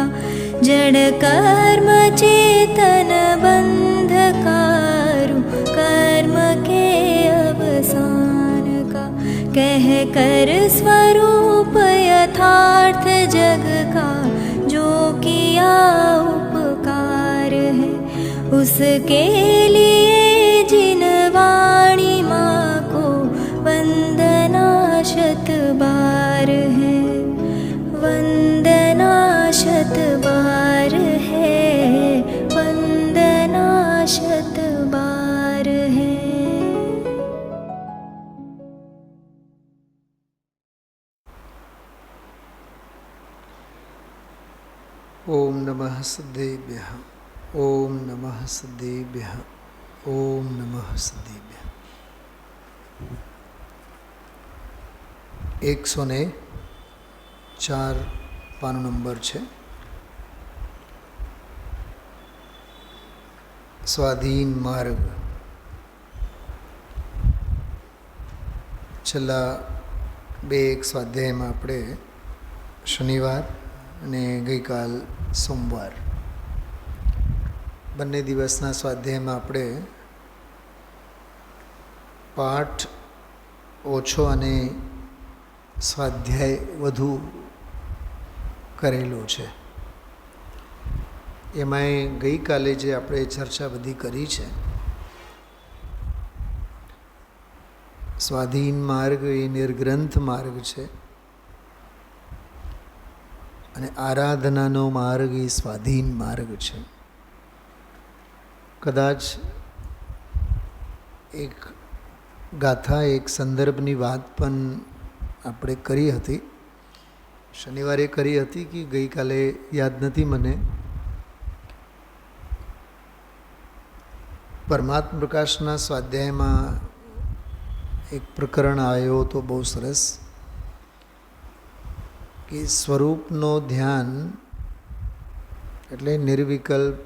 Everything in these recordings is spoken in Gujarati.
का जड़ कर्म चेतन बंधकारु कर्म के अवसान का कह कर स्वरूप यथार्थ जग का जो किया उपकार है उसके लिए जिन वाणी माँ को वंदना शत बार है वंदना शत बार है वंदना शत बार है। ओम नमः सिद्धेभ्यः ओम नमः सिद्धेभ्यः ओम नमः सिद्धेभ्यः। 104 पानो नंबर है। स्वाधीन मार्ग। छेल्ला बे एक स्वाध्याय में आपणे शनिवार અને ગઈકાલ સોમવાર બંને દિવસના સ્વાધ્યાયમાં આપણે પાઠ ઓછો અને સ્વાધ્યાય વધુ કરેલું છે. એમાંય ગઈકાલે જે આપણે ચર્ચા બધી કરી છે, સ્વાધીન માર્ગ એ નિર્ગ્રંથ માર્ગ છે અને આરાધનાનો માર્ગ એ સ્વાધીન માર્ગ છે. કદાચ એક ગાથા એક સંદર્ભની વાત પણ આપણે કરી હતી, શનિવારે કરી હતી કે ગઈકાલે યાદ નથી મને. પરમાત્મ પ્રકાશના સ્વાધ્યાયમાં એક પ્રકરણ આવ્યો તો બહુ સરસ કે સ્વરૂપનો ધ્યાન એટલે નિર્વિકલ્પ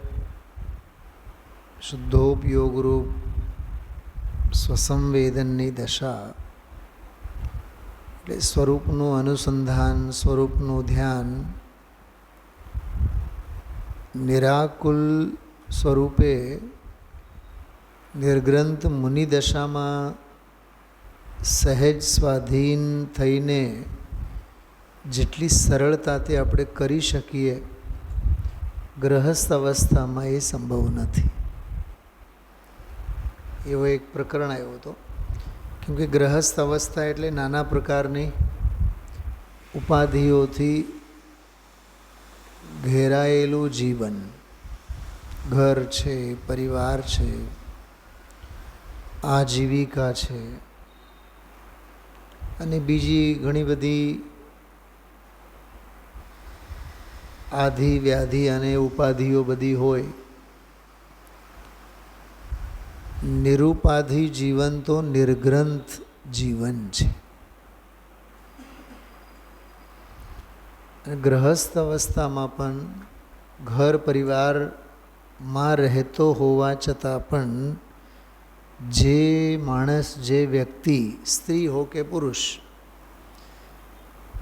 શુદ્ધોપયોગરૂપ સ્વસંવેદનની દશા, એટલે સ્વરૂપનું અનુસંધાન, સ્વરૂપનું ધ્યાન નિરાકુલ સ્વરૂપે નિર્ગ્રંથ મુનિ દશામાં સહેજ સ્વાધીન થઈને જેટલી સરળતાથી આપણે કરી શકીએ, ગ્રહસ્થ અવસ્થામાં એ સંભવ નથી. એવો એક પ્રકરણ આવ્યો હતો. કેમકે ગ્રહસ્થ અવસ્થા એટલે નાના પ્રકારની ઉપાધિઓથી ઘેરાયેલું જીવન. ઘર છે, પરિવાર છે, આજીવિકા છે અને બીજી ઘણી બધી આધિ વ્યાધિ અને ઉપાધિઓ બધી હોય. નિરુપાધિ જીવન તો નિર્ગ્રંથ જીવન છે. અને ગ્રહસ્થ અવસ્થામાં પણ ઘર પરિવારમાં રહેતો હોવા છતાં પણ જે માણસ, જે વ્યક્તિ, સ્ત્રી હો કે પુરુષ,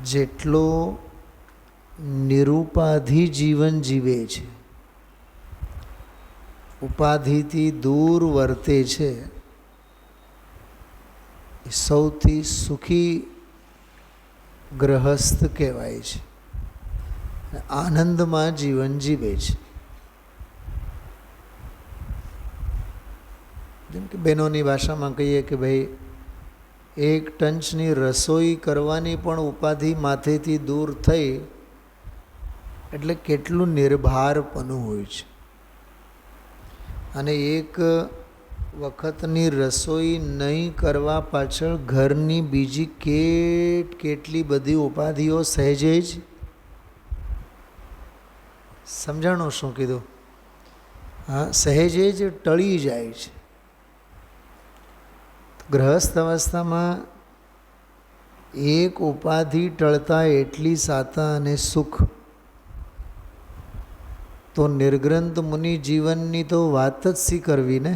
જેટલો નિરુપાધિ જીવન જીવે છે, ઉપાધિથી દૂર વર્તે છે, એ સૌથી સુખી ગ્રહસ્થ કહેવાય છે. આનંદમાં જીવન જીવે છે. જેમ કે બહેનોની ભાષામાં કહીએ કે ભાઈ એક ટંચની રસોઈ કરવાની પણ ઉપાધિ માથેથી દૂર થઈ એટલે કેટલું નિર્ભારપણું હોય છે. અને એક વખતની રસોઈ નહીં કરવા પાછળ ઘરની બીજી કેટલી બધી ઉપાધિઓ સહેજે જ સમજાણો શું કીધું? હા, સહેજે જ ટળી જાય છે. ગ્રહસ્થ અવસ્થામાં એક ઉપાધિ ટળતા એટલી સાતા અને સુખ, તો નિર્ગ્રંથ મુનિ જીવનની તો વાત જ શી કરવી ને.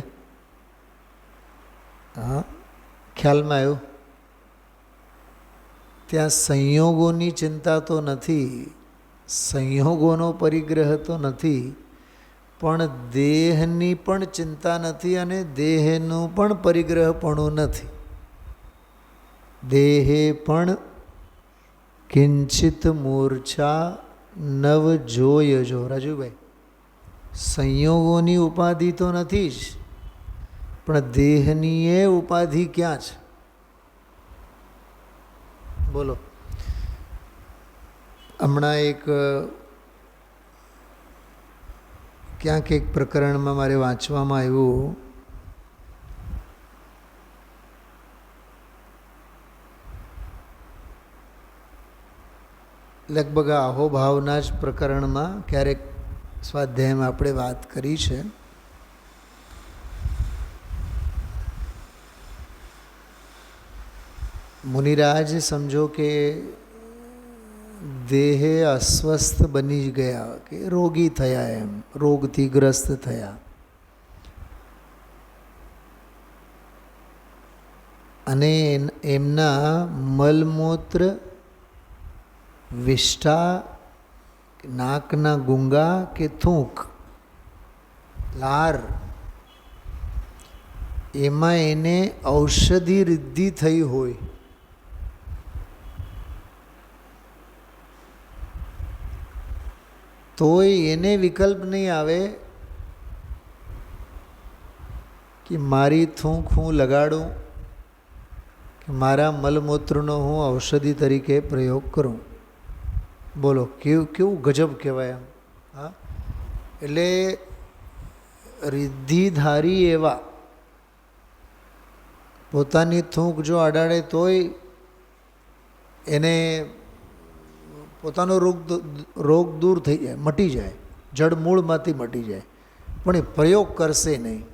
હા, ખ્યાલમાં આવ્યું? ત્યાં સંયોગોની ચિંતા તો નથી, સંયોગોનો પરિગ્રહ તો નથી, પણ દેહની પણ ચિંતા નથી અને દેહનું પણ પરિગ્રહપણું નથી. દેહે પણ કિંચિત મૂર્છા નવ જોય જો. રાજુભાઈ, સંયોગોની ઉપાધિ તો નથી જ, પણ દેહની એ ઉપાધિ ક્યાં છે? બોલો. હમણાં ક્યાંક એક પ્રકરણમાં મારે વાંચવામાં આવ્યું, લગભગ આ અહોભાવના જ પ્રકરણમાં ક્યારેક સ્વાધ્યાયમાં આપણે વાત કરી છે. મુનિરાજ સમજો કે દેહે અસ્વસ્થ બની ગયા, કે રોગી થયા, એમ રોગથી ગ્રસ્ત થયા, અને એમના મલમૂત્ર, વિષ્ઠા, નાકના ગુંગા કે થૂંક, લાર, એમાં એને ઔષધિ રિદ્ધિ થઈ હોય, તોય એને વિકલ્પ નહીં આવે કે મારી થૂંક હું લગાડું, કે મારા મલમૂત્રનો હું ઔષધિ તરીકે પ્રયોગ કરું. બોલો, કેવું ગજબ કહેવાય એમ. હા, એટલે રિદ્ધિધારી એવા પોતાની થૂંક જો અડાડે તોય એને પોતાનો રોગ દૂર થઈ જાય, મટી જાય, જડમૂળમાંથી મટી જાય, પણ એ પ્રયોગ કરશે નહીં.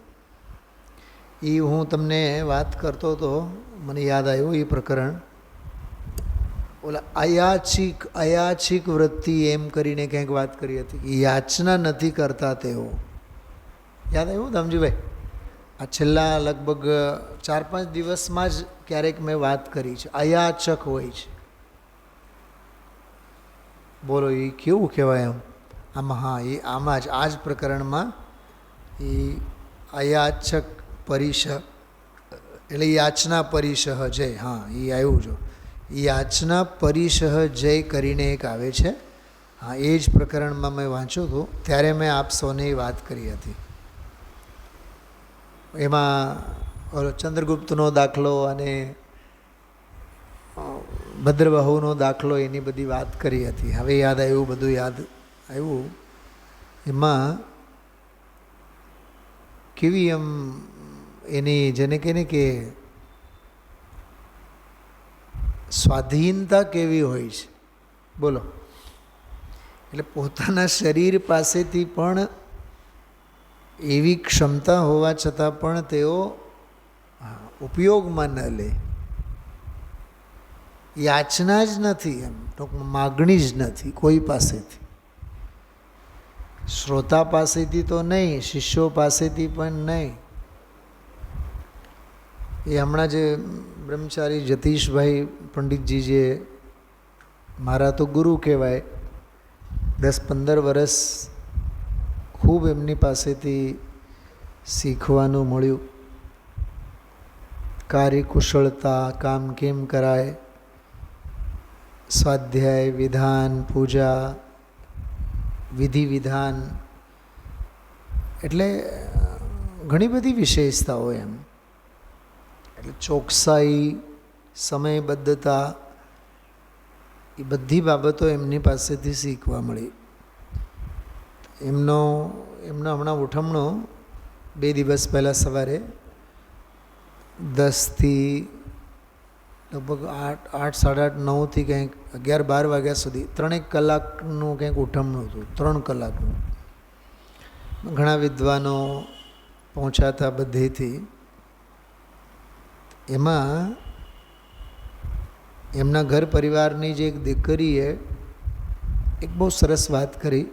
એ હું તમને વાત કરતો હતો, મને યાદ આવ્યું એ પ્રકરણ. ઓલા અયાચિક વૃત્તિ એમ કરીને ક્યાંક વાત કરી હતી કે યાચના નથી કરતા તેઓ. યાદ આવ્યું ધમજીભાઈ? આ છેલ્લા લગભગ 4-5 દિવસમાં જ ક્યારેક મેં વાત કરી છે. અયાચક હોય છે. બોલો, એ કેવું કહેવાય એમ? આમાં, હા, એ આમાં જ આ જ પ્રકરણમાં એ અયાચક પરિશ એટલે યાચના પરિસહ જય, હા એ આવ્યું જો, યાચના પરિસહ જય કરીને એક આવે છે. હા, એ જ પ્રકરણમાં મેં વાંચ્યું હતું, ત્યારે મેં આપ સૌને વાત કરી હતી. એમાં ચંદ્રગુપ્તનો દાખલો અને ભદ્રબાહુનો દાખલો, એની બધી વાત કરી હતી. હવે યાદ આવ્યું, બધું યાદ આવ્યું. એમાં કેવી એમ એની જેને કહે ને કે સ્વાધીનતા કેવી હોય છે. બોલો, એટલે પોતાના શરીર પાસેથી પણ એવી ક્ષમતા હોવા છતાં પણ તેઓ ઉપયોગમાં ન લે. યાચના જ નથી, એમ ટૂંકમાં માગણી જ નથી કોઈ પાસેથી, શ્રોતા પાસેથી તો નહીં, શિષ્યો પાસેથી પણ નહીં. એ હમણાં જે બ્રહ્મચારી જતીશભાઈ પંડિતજી, જે મારા તો ગુરુ કહેવાય, 10-15 વર્ષ ખૂબ એમની પાસેથી શીખવાનું મળ્યું. કાર્યકુશળતા, કામ કેમ કરાય, સ્વાધ્યાય, વિધાન, પૂજા, વિધિ વિધાન, એટલે ઘણી બધી વિશેષતાઓ એમ. એટલે ચોકસાઈ, સમયબદ્ધતા, એ બધી બાબતો એમની પાસેથી શીખવા મળી. એમનો હમણાં ઉઠમણો 2 દિવસ પહેલાં સવારે 10 થી લગભગ 8, 8:30, 9થી કંઈક 11-12 વાગ્યા સુધી 3 કલાકનું કંઈક ઉઠમણું હતું. 3 કલાકનું. ઘણા વિદ્વાનો પહોંચ્યા હતા બધેથી. એમાં એમના ઘર પરિવારની જે એક દીકરીએ એક બહુ સરસ વાત કરી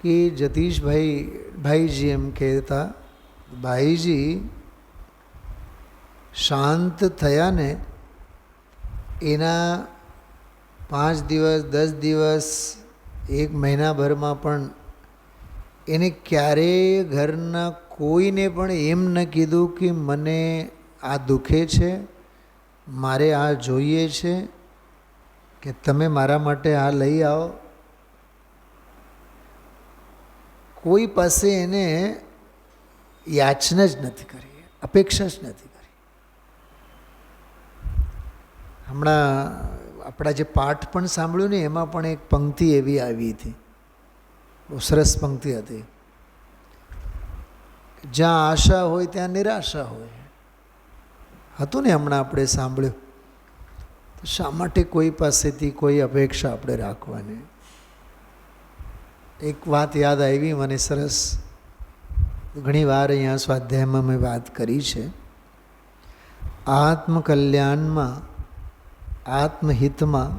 કે ભાઈજી એમ કહેતા, ભાઈજી શાંત થયા ને એના 5 દિવસ 10 દિવસ 1 મહિનાભરમાં પણ એને ક્યારેય ઘરના કોઈને પણ એમ ન કીધું કે મને આ દુખે છે, મારે આ જોઈએ છે, કે તમે મારા માટે આ લઈ આવો. કોઈ પાસે એને યાચના જ નથી કરી, અપેક્ષા જ નથી કરી. હમણાં આપણા જે પાઠ પણ સાંભળ્યું ને એમાં પણ એક પંક્તિ એવી આવી હતી, બહુ સરસ પંક્તિ હતી. જ્યાં આશા હોય ત્યાં નિરાશા હોય, હતું ને હમણાં આપણે સાંભળ્યું. તો શા માટે કોઈ પાસેથી કોઈ અપેક્ષા આપણે રાખવાની? એક વાત યાદ આવી મને સરસ, ઘણી વાર અહીંયા સ્વાધ્યાયમાં મેં વાત કરી છે. આત્મકલ્યાણમાં, આત્મહિતમાં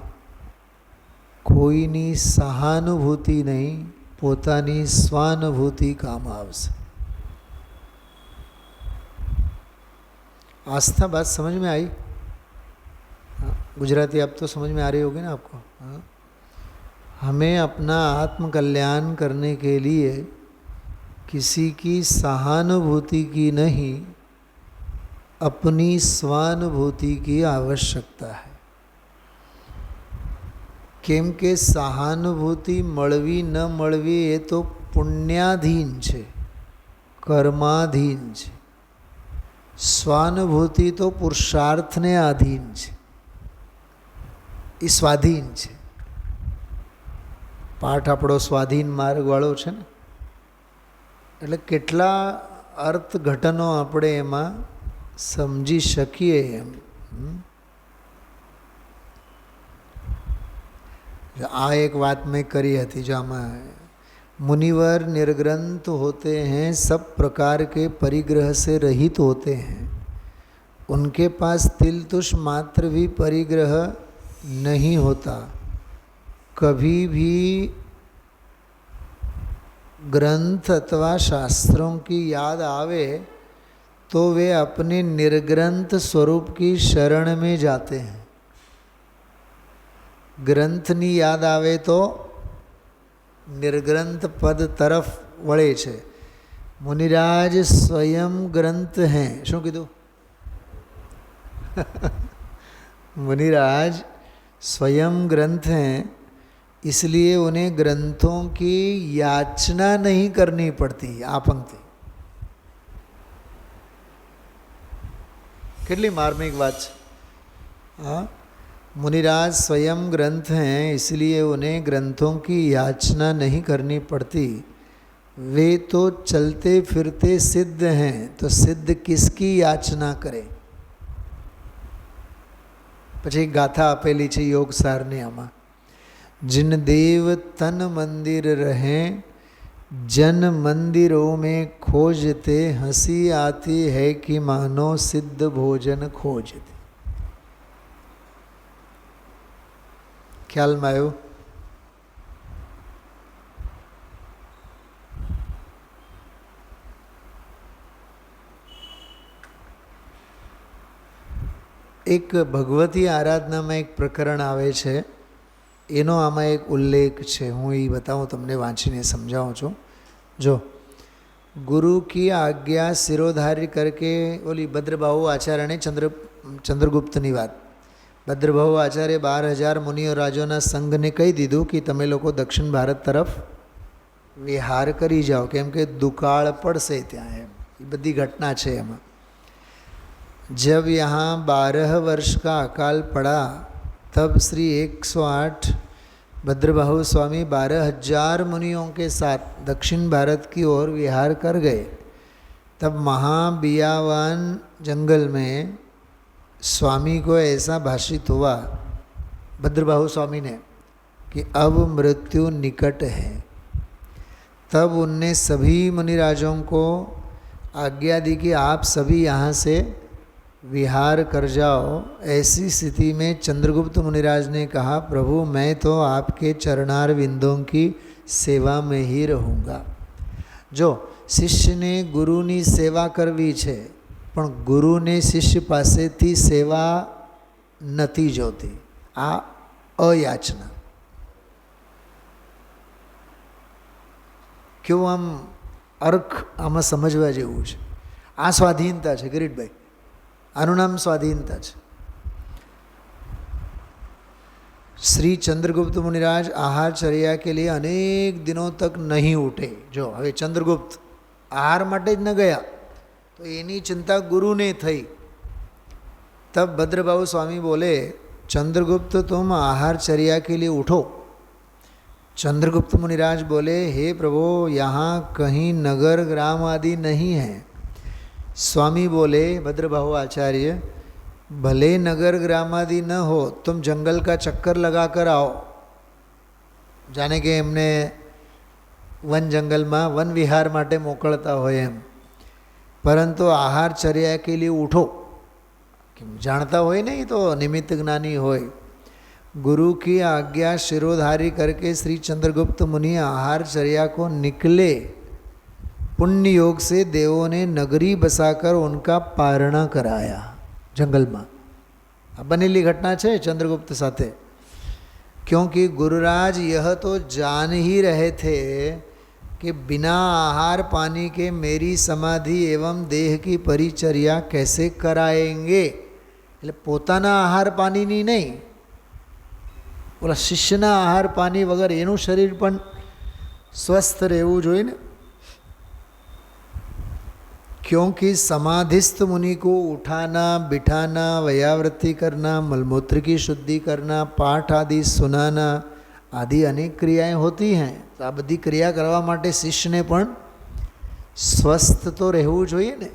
કોઈની સહાનુભૂતિ નહીં, પોતાની સ્વાનુભૂતિ કામ આવશે. आस्था बात समझ में आई? गुजराती आप तो समझ में आ रही होगी ना आपको. हाँ, हमें अपना आत्म कल्याण करने के लिए किसी की सहानुभूति की नहीं, अपनी स्वानुभूति की आवश्यकता है. કેમ કે સહાનુભૂતિ મળવી ન મળવી એ તો પુણ્યાધીન છે, કર્માધીન છે. સ્વાનુભૂતિ તો પુરુષાર્થને આધીન છે, એ સ્વાધીન છે. પાઠ આપણો સ્વાધીન માર્ગવાળો છે ને, એટલે કેટલા અર્થઘટનો આપણે એમાં સમજી શકીએ એમ. આ એક વાત મેં કરી હતી, જો આમાં मुनिवर निर्ग्रंथ होते हैं, सब प्रकार के परिग्रह से रहित होते हैं, उनके पास तिल तुष मात्र भी परिग्रह नहीं होता. कभी भी ग्रंथ अथवा शास्त्रों की याद आवे तो वे अपने निर्ग्रंथ स्वरूप की शरण में जाते हैं. ग्रंथनी याद आवे तो निर्ग्रंथ पद तरफ वळे छे. मुनिराज स्वयं ग्रंथ हैं. શું કીધું? मुनिराज स्वयं ग्रंथ हैं, इसलिए उन्हें ग्रंथों की याचना नहीं करनी पड़ती. આ પંક્તિ કેટલી માર્મિક વાત છે. હા, मुनिराज स्वयं ग्रंथ हैं, इसलिए उन्हें ग्रंथों की याचना नहीं करनी पड़ती. वे तो चलते फिरते सिद्ध हैं, तो सिद्ध किसकी याचना करें? પછી ગાથા આપેલી છે યોગસારની આમાં. जिन देव तन मंदिर रहें, जन मंदिरों में खोजते, हंसी आती है कि मानो सिद्ध भोजन खोजते. ખ્યાલમાં આવ્યું? એક ભગવતી આરાધનામાં એક પ્રકરણ આવે છે, એનો આમાં એક ઉલ્લેખ છે. હું એ બતાવું તમને, વાંચીને સમજાવું છું. જો गुरु की आज्ञा सिरोधार्य करके, ओली भद्रबाहु आचार्य ने चंद्रगुप्तनी बात, भद्रभाहु आचार्य 12,000 मुनिओ राजोना संघ ने कही दीधुं कि तमे लोको दक्षिण भारत तरफ विहार करी जाओ, केम के दुकाळ पड़शे त्यां. ये बधी घटना है एमां. जब यहाँ 12 वर्ष का अकाल पड़ा, तब श्री 108 भद्रबाहु स्वामी 12,000 मुनियों के साथ दक्षिण भारत की ओर विहार कर गए. तब महाबियावान जंगल में स्वामी को ऐसा भाषित हुआ, भद्रबाहु स्वामी ने, कि अब मृत्यु निकट है. तब उनने सभी मुनिराजों को आज्ञा दी कि आप सभी यहाँ से विहार कर जाओ. ऐसी स्थिति में चंद्रगुप्त मुनिराज ने कहा, प्रभु मैं तो आपके चरणार विंदों की सेवा में ही रहूँगा. जो शिष्य ने गुरुनी सेवा करवी छे, पण गुरुने शिष्य पासेथी सेवा नथी जोती. आ અયાચના. કેવું આમ અર્ક આમાં સમજવા જેવું છે. આ સ્વાધીનતા છે કિરીટભાઈ, આનું નામ સ્વાધીનતા છે. श्री चंद्रगुप्त मुनिराज आहारचर्या के लिए अनेक दिनों तक नहीं उठे. जो હવે ચંદ્રગુપ્ત आहार માટે જ ન ગયા તો એની ચિંતા ગુરુને થઈ. तब भद्रबाहु स्वामी बोले, चंद्रगुप्त तुम आहारचर्या के लिए उठो. चंद्रगुप्त मुनिराज बोले, हे प्रभु यहाँ कहीं नगर ग्राम आदि नहीं है. स्वामी बोले, भद्रबाहु आचार्य भले नगर ग्राम आदि न हो, तुम जंगल का चक्कर लगा कर आओ. जाने के एमने वन जंगल में वन विहार माटे मोकलता हो एम, परंतु आहारचर्या के लिए उठो. जानता हो नहीं तो निमित्त ज्ञानी होय. गुरु की आज्ञा शिरोधारी करके श्री चंद्रगुप्त मुनि आहारचर्या को निकले. पुण्य योग से देवों ने नगरी बसाकर उनका पारणा कराया. जंगल में आ बनेली घटना है चंद्रगुप्त साथे. क्योंकि गुरुराज यह तो जान ही रहे थे कि बिना आहार पानी के मेरी समाधि एवं देह की परिचर्या कैसे कराएंगे. એટલે પોતાના આહાર પાણીની નહીં, ઓલા શિષ્યના આહાર પાણી વગર એનું શરીર પણ સ્વસ્થ રહેવું જોઈએ ને. क्योंकि समाधिस्थ मुनि को उठाना, बिठाना, वयावृत्ति करना, मलमूत्र की शुद्धि करना, पाठ आदि सुनाना आदि अनेक क्रियाएं होती हैं. तो आ बधी क्रिया करवा माटे शिष्य ने पण स्वस्थ तो रहવું જોઈએ ને.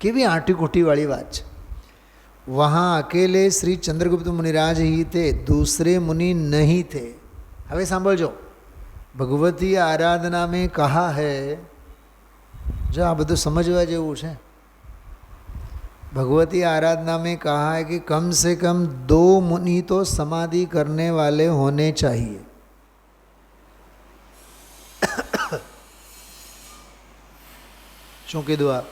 કેવી આંટીકૂટીવાળી વાત છે. वहाँ अकेले श्री चंद्रगुप्त मुनिराज ही थे, दूसरे मुनि नहीं थे. હવે સાંભળજો, भगवती आराधना में कहा है, जो आ બધું समझवा જેવું છે. भगवती आराधना में कहा है कि कम से कम 2 मुनि तो समाधि करने वाले होने चाहिए. શું કીધું?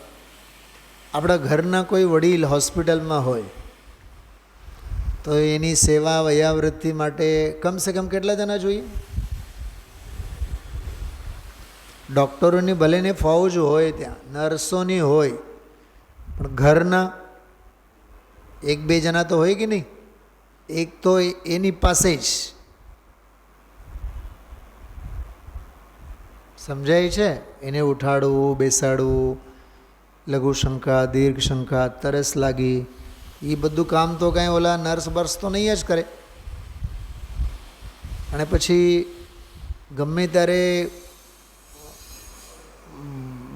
આપણા ઘરના કોઈ વડીલ હોસ્પિટલમાં હોય તો એની સેવા વયાવૃત્તિ માટે કમ સે કમ કેટલા જણા જોઈએ? ડૉક્ટરોની ભલેને ફૌજ હોય, ત્યાં નર્સોની હોય, પણ ઘરના 1-2 જણા તો હોય કે નહીં? એક તો એની પાસે જ. સમજાય છે? એને ઉઠાડવું, બેસાડવું, લઘુ શંકા, દીર્ઘ શંકા, તરસ લાગી, એ બધું કામ તો કાંઈ ઓલા નર્સ બર્સ તો નહીં જ કરે. અને પછી ગમે ત્યારે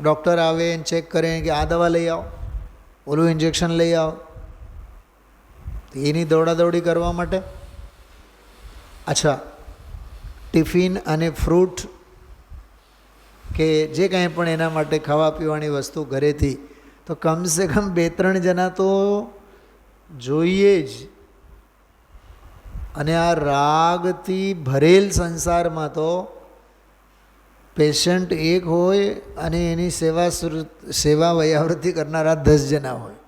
ડૉક્ટર આવે એને ચેક કરે કે આ દવા લઈ આવો, ઓલું ઇન્જેક્શન લઈ આવો. એની દોડાદોડી કરવા માટે અચ્છા ટિફિન અને ફ્રૂટ કે જે કાંઈ પણ એના માટે ખાવા પીવાની વસ્તુ ઘરેથી તો કમસે કમ 2-3 જણા તો જોઈએ જ. અને આ રાગથી ભરેલ સંસારમાં તો પેશન્ટ એક હોય અને એની સેવા વયાવૃત્તિ કરનારા 10 જણા હોય.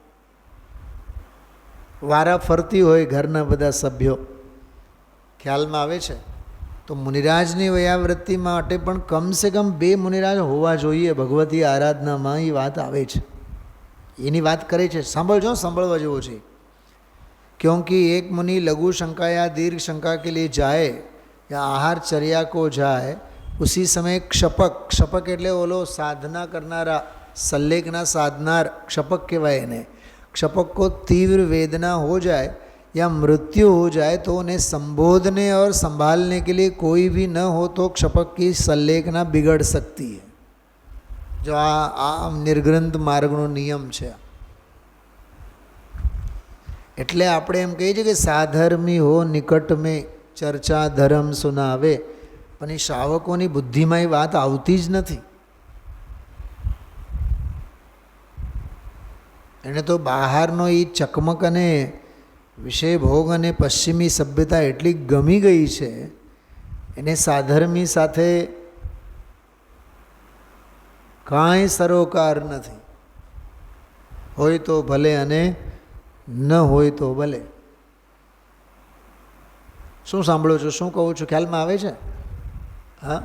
વારા ફરતી હોય ઘરના બધા સભ્યો. ખ્યાલમાં આવે છે? તો મુનિરાજની વયાવૃત્તિ માટે પણ કમસે કમ 2 મુનિરાજ હોવા જોઈએ. ભગવતી આરાધનામાં એ વાત આવે છે, એની વાત કરે છે. સાંભળજો, સાંભળવા જેવો છે. क्योंकि एक मुनि लघु शंका या दीर्घ शंका के लिए जाए या आहारचर्या को जाए, उसी समय क्षपक, क्षपक એટલે ઓલો સાધના કરનારા, સલ્લેખના સાધનાર क्षपक કહેવાય એને. क्षपक को तीव्र वेदना हो जाए या मृत्यु हो जाए तो उन्हें संबोधने और संभालने के लिए कोई भी न हो तो क्षपक की सल्लेखना बिगड़ सकती है. जो आ निर्ग्रंथ मार्गનો નિયમ છે. એટલે આપણે એમ કહીએ છીએ કે સાધર્મી હો નિકટ મેં ચર્ચા ધર્મ સુનાવે, પણ એ શ્રાવકોની બુદ્ધિમાં એ વાત આવતી જ નથી. એને તો બહારનો એ ચકમક અને વિષય ભોગ અને પશ્ચિમી સભ્યતા એટલી ગમી ગઈ છે, એને સાધર્મી સાથે કાંઈ સરોકાર નથી. હોય તો ભલે અને ન હોય તો ભલે. શું સાંભળો છો, શું કહું છું, ખ્યાલમાં આવે છે? હા,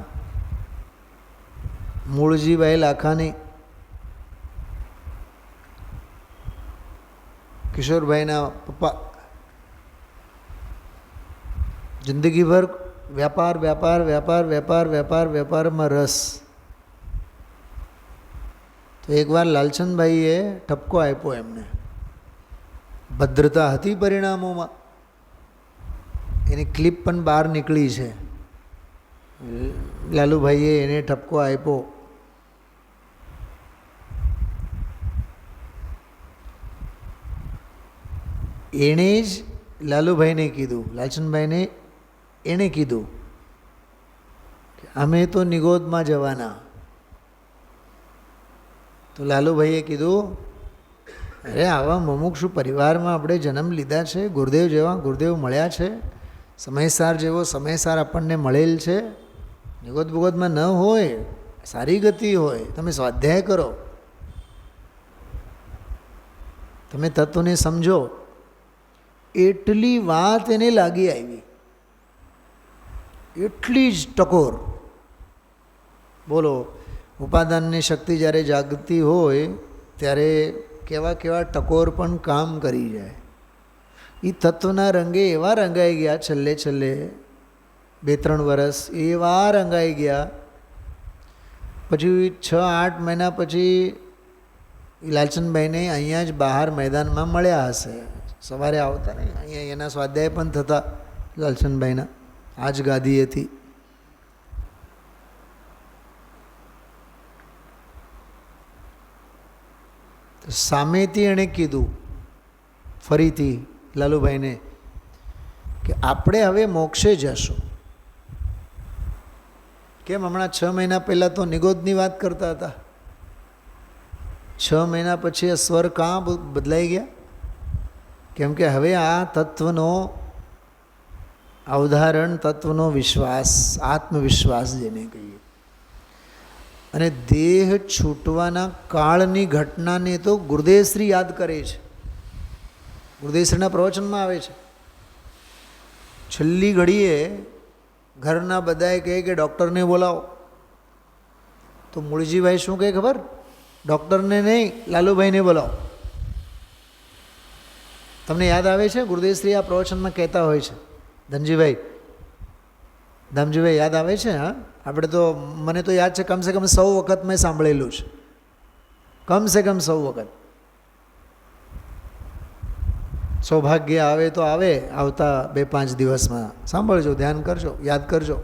મૂળજીભાઈ લાખાણી, કિશોરભાઈના પપ્પા, જિંદગીભર વ્યાપાર વ્યાપાર વ્યાપાર વ્યાપાર વ્યાપાર વ્યાપારમાં રસ. તો એકવાર લાલચંદભાઈએ ઠપકો આપ્યો એમને, ભદ્રતા હતી પરિણામોમાં, એની ક્લિપ પણ બહાર નીકળી છે. લાલુભાઈએ એને ઠપકો આપ્યો. એણે જ લાલુભાઈને કીધું, લાલચંદભાઈને એણે કીધું કે અમે તો નિગોદમાં જવાના. તો લાલુભાઈએ કીધું, અરે આવા મુમુક્ષુ પરિવારમાં આપણે જન્મ લીધા છે, ગુરુદેવ જેવા ગુરુદેવ મળ્યા છે, સમયસાર જેવો સમયસાર આપણને મળેલ છે, નિગોદ બુગોદમાં ન હોય, સારી ગતિ હોય, તમે સ્વાધ્યાય કરો, તમે તત્વને સમજો. એટલી વાત એને લાગી આવી, એટલી જ ટકોર. બોલો, ઉપાદાનની શક્તિ જ્યારે જાગતી હોય ત્યારે કેવા કેવા ટકોર પણ કામ કરી જાય. એ તત્વના રંગે એવા રંગાઈ ગયા, છેલ્લે છેલ્લે 2-3 વર્ષ એવા રંગાઈ ગયા. પછી 6-8 મહિના પછી લાલચંદભાઈને અહીંયા જ બહાર મેદાનમાં મળ્યા હશે. સવારે આવતા ને અહીંયા એના સ્વાધ્યાય પણ થતા લાલચંદભાઈના, આ જ ગાદીએથી. સામેથી એણે કીધું ફરીથી લાલુભાઈને કે આપણે હવે મોક્ષે જશું. કેમ હમણાં 6 મહિના પહેલાં તો નિગોદની વાત કરતા હતા, 6 મહિના પછી આ સ્વર કાં બદલાઈ ગયા? કેમ કે હવે આ તત્વનો અવધારણ, તત્વનો વિશ્વાસ, આત્મવિશ્વાસ જેને કહીએ, અને દેહ છૂટવાના કાળની ઘટનાને તો ગુરુદેવશ્રી યાદ કરે છે. ગુરુદેવશ્રીના પ્રવચનમાં આવે છે, છેલ્લી ઘડીએ ઘરના બધાએ કહે કે ડૉક્ટરને બોલાવો. તો મૂળજીભાઈ શું કહે ખબર? ડૉક્ટરને નહીં, લાલુભાઈને બોલાવો. તમને યાદ આવે છે? ગુરુદેવશ્રી આ પ્રવચનમાં કહેતા હોય છે. ધનજીભાઈ, ધામજીભાઈ યાદ આવે છે? હા, આપણે તો, મને તો યાદ છે કમસે કમ 100 વખત મેં સાંભળેલું છે, કમસે કમ 100 વખત. સૌભાગ્ય આવે તો આવે, આવતા 2-5 દિવસમાં સાંભળજો, ધ્યાન કરજો, યાદ કરજો.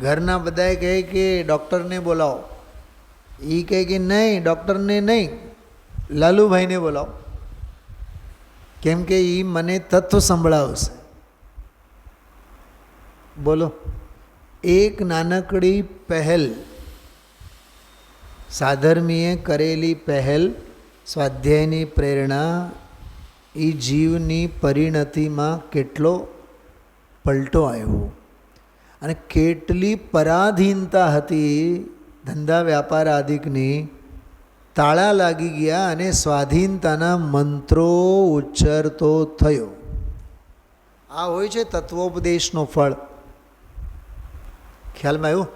ઘરના બધાએ કહે કે ડૉક્ટરને બોલાવો. એ કહે કે નહીં, ડૉક્ટરને નહીં, લાલુભાઈને બોલાવો, કેમ કે એ મને તત્વ સંભળાવશે. બોલો, એક નાનકડી પહેલ, સાધર્મીએ કરેલી પહેલ, સ્વાધ્યાયની પ્રેરણા, એ જીવની પરિણતિમાં કેટલો પલટો આવ્યો અને કેટલી પરાધીનતા હતી ધંધા વ્યાપાર આદિકની, તાળા લાગી ગયા અને સ્વાધીનતાના મંત્રો ઉચ્ચરતો થયો. આ હોય છે તત્વોપદેશનો ફળ. ખ્યાલમાં આવ્યું?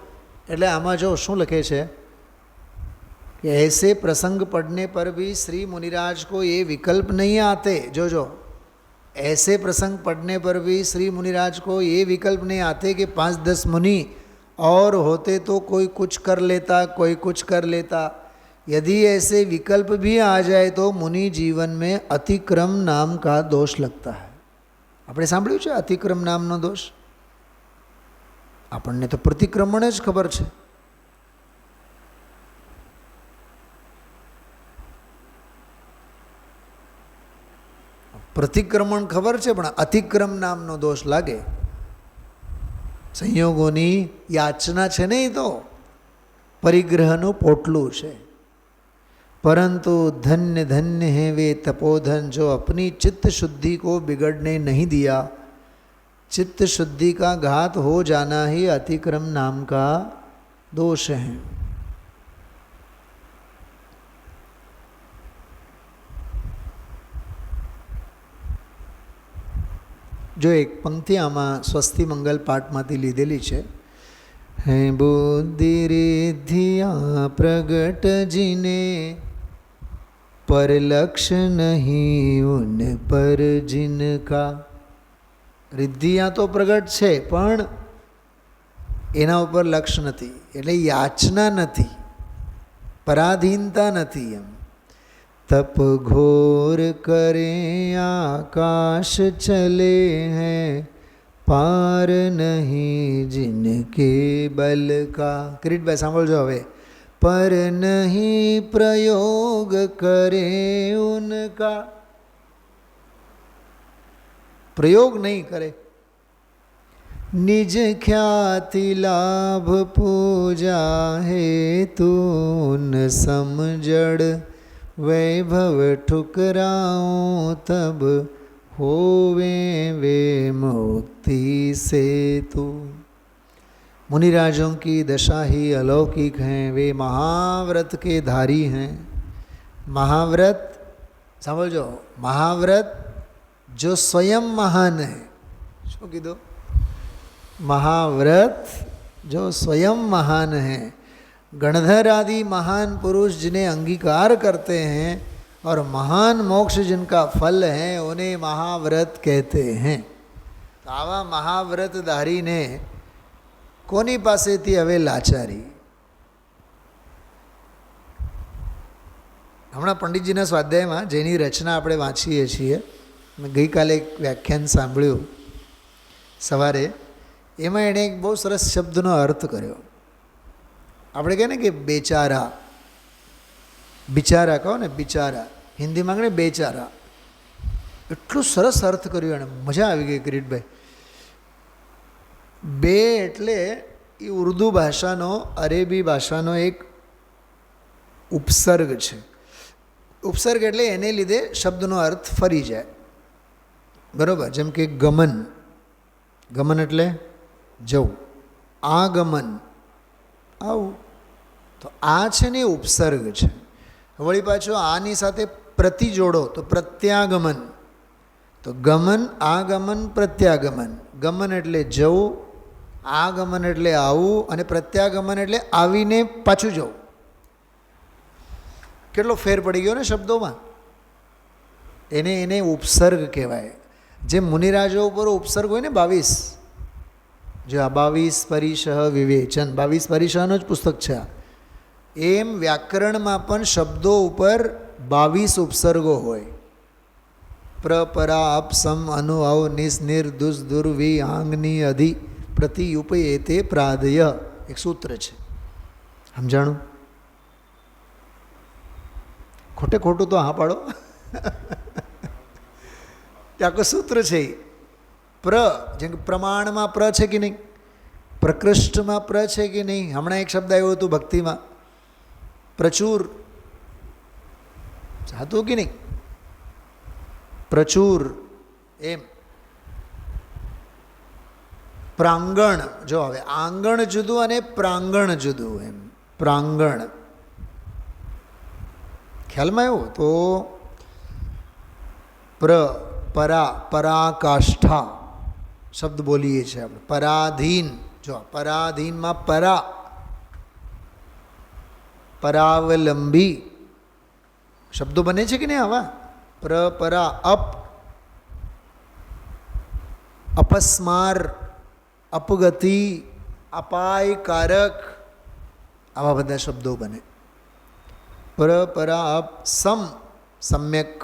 એટલે આમાં જો શું લખે છે कि ऐसे प्रसंग पढ़ने पर भी श्री मुनिराज को ये विकल्प नहीं आते. जो ऐसे प्रसंग पढ़ने पर भी श्री मुनिराज को ये विकल्प नहीं आते कि 5-10 मुनि और होते तो कोई कुछ कर लेता, कोई कुछ कर लेता. यदि ऐसे विकल्प भी आ जाए तो मुनि जीवन में अतिक्रम नाम का दोष लगता है. આપણે સાંભળ્યું છે અતિક્રમ નામનો દોષ? આપણને તો પ્રતિક્રમણ જ ખબર છે. પ્રતિક્રમણ ખબર છે, પણ અતિક્રમ નામનો દોષ લાગે. સંયોગોની યાચના છે ને, એ તો પરિગ્રહનું પોટલું છે. परंतु धन्य धन्य हैं वे तपोधन जो अपनी चित्त शुद्धि को बिगड़ने नहीं दिया. चित्त शुद्धि का घात हो जाना ही अतिक्रम नाम का दोष है. જો એક પંક્તિ આમાં સ્વસ્તિ મંગલ પાઠમાંથી લીધેલી છે. હે બુદ્ધિ રિદ્ધિયા પ્રગટ જીને પર લક્ષ નહીં ઉન પર જિનકા. રિદ્ધિયા તો પ્રગટ છે પણ એના ઉપર લક્ષ નથી, એટલે યાચના નથી, પરાધીનતા નથી. એમ તપ ઘોર કરે આકાશ ચલે હૈ પાર નહીં જિનકે બલ કા. કિરીટભાઈ સાંભળજો હવે. પર નહીં પ્રયોગ કરે ઉનકા. પ્રયોગ નહીં કરે. નિજ ખ્યાતિ લાભ પૂજા હેતુ સમજડ वैभव ठुकराओ तब होवे वे मुक्ति सेतु. मुनिराजों की दशा ही अलौकिक हैं, वे महाव्रत के धारी हैं. महाव्रत समझो, महाव्रत जो स्वयं महान है. शो कीधो? महाव्रत जो स्वयं महान है. गणधर आदि महान पुरुष जिन्हें अंगीकार करते हैं और महान मोक्ष जिनका फल है उन्हें महाव्रत कहते हैं. तो आवा महाव्रतधारी ने कोनी पासेथी हवे लाचारी. हमणां पंडितजीना स्वाध्यायमां जेनी रचना આપણે વાંચીએ છીએ, મેં ગઈકાલે એક વ્યાખ્યાન સાંભળ્યું સવારે, એમાં એણે એક બહુ સરસ શબ્દનો અર્થ કર્યો. આપણે કહે ને કે બેચારા, બિચારા કહો ને, બિચારા હિન્દીમાં કહે બેચારા. એટલું સરસ અર્થ કર્યો એણે, મજા આવી ગઈ કિરીટભાઈ. બે એટલે એ ઉર્દુ ભાષાનો, અરેબી ભાષાનો એક ઉપસર્ગ છે. ઉપસર્ગ એટલે એને લીધે શબ્દનો અર્થ ફરી જાય, બરાબર. જેમ કે ગમન, ગમન એટલે જવું, આગમન આવું. તો આ છે ને એ ઉપસર્ગ છે. વળી પાછો આની સાથે પ્રતિ જોડો તો પ્રત્યાગમન. તો ગમન, આગમન, પ્રત્યાગમન. ગમન એટલે જવું, આગમન એટલે આવું, અને પ્રત્યાગમન એટલે આવીને પાછું જવું. કેટલો ફેર પડી ગયો ને શબ્દોમાં. એને ઉપસર્ગ કહેવાય. જે મુનિરાજો ઉપર ઉપસર્ગ હોય ને 22, જો આ 22 પરિશઃ વિવેચન, 22 પરિશઃનો જ પુસ્તક છે આ. એમ વ્યાકરણમાં પણ શબ્દો ઉપર 22 ઉપસર્ગો હોય. પ્ર, પરા, અપ, સમ, અનુ, અવ, નિસ, નિર, દુસ, દુર, વિ, આંગની, અધિ, પ્રતિ, યુપ, એતે, પ્રાદય. એક સૂત્ર છે, સમજાણું? ખોટે ખોટું તો હા પાડો. આખું સૂત્ર છે. પ્ર, જેમ કે પ્રમાણમાં પ્ર છે કે નહીં, પ્રકૃષ્ટમાં પ્ર છે કે નહીં. હમણાં એક શબ્દ આવ્યો હતું ભક્તિમાં, પ્રચુર, હતું કે નહીં? પ્રચુર. એમ પ્રાંગણ, જો હવે આંગણ જુદું અને પ્રાંગણ જુદું. એમ પ્રાંગણ ખ્યાલમાં આવ્યો તો પ્ર, પરા, પરાકાષ્ઠા શબ્દ બોલીએ છીએ આપણે. પરાધીન, જો પરાધીનમાં પરા, પરાવલંબી શબ્દો બને છે કે નહીં આવા? પ્ર, પરા, અપ, અપસ્માર, અપગતિ, અપાયકારક, આવા બધા શબ્દો બને. પર, પરા, અપ, સમ, સમ્યક,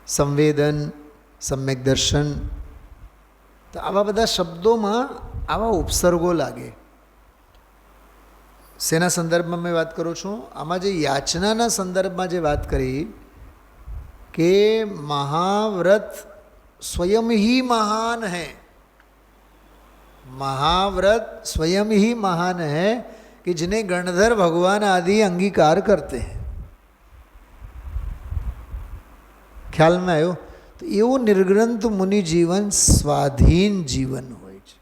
સંવેદન, સમ્યક દર્શન. તો આવા બધા શબ્દોમાં આવા ઉપસર્ગો લાગે. શેના સંદર્ભમાં મેં વાત કરું છું? આમાં જે યાચનાના સંદર્ભમાં જે વાત કરી કે મહાવ્રત स्वयं ही महान है. महाव्रत स्वयं ही महान है कि जिन्हें गणधर भगवान आदि अंगीकार करते हैं. ख्याल में आयो? तो એવું નિર્ગ્રંથ મુનિ જીવન સ્વાધીન જીવન હોય છે.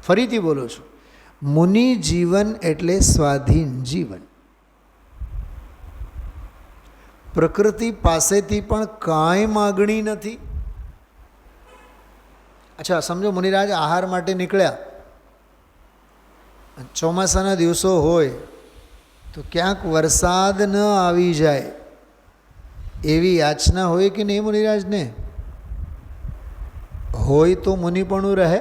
ફરીથી બોલો છું, મુનિ જીવન એટલે સ્વાધીન જીવન. પ્રકૃતિ પાસેથી પણ કાંઈ માગણી નથી, અચ્છા સમજો મુનિરાજ આહાર માટે નીકળ્યા, ચોમાસાના દિવસો હોય તો ક્યાંક વરસાદ ન આવી જાય એવી યાચના હોય કે નહીં મુનિરાજને? હોય તો મુનિપણું રહે.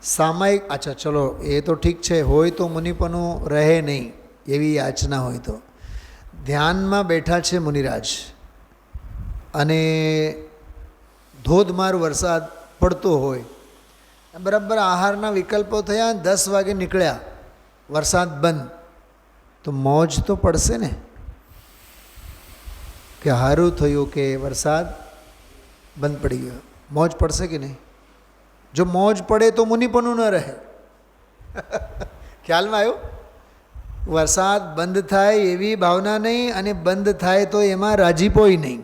સામાયિક અચ્છા ચલો એ તો ઠીક છે, હોય તો મુનિપણું રહે નહીં એવી યાચના હોય તો. ધ્યાનમાં બેઠા છે મુનિરાજ અને ધોધમાર વરસાદ પડતો હોય, બરાબર આહારના વિકલ્પો થયા, 10 વાગે નીકળ્યા, વરસાદ બંધ, તો મોજ તો પડશે ને કે સારું થયું કે વરસાદ બંધ પડી ગયો. મોજ પડશે કે નહીં? જો મોજ પડે તો મુનિપણું ન રહે. ખ્યાલમાં આવ્યો? વરસાદ બંધ થાય એવી ભાવના નહીં, અને બંધ થાય તો એમાં રાજીપોય નહીં.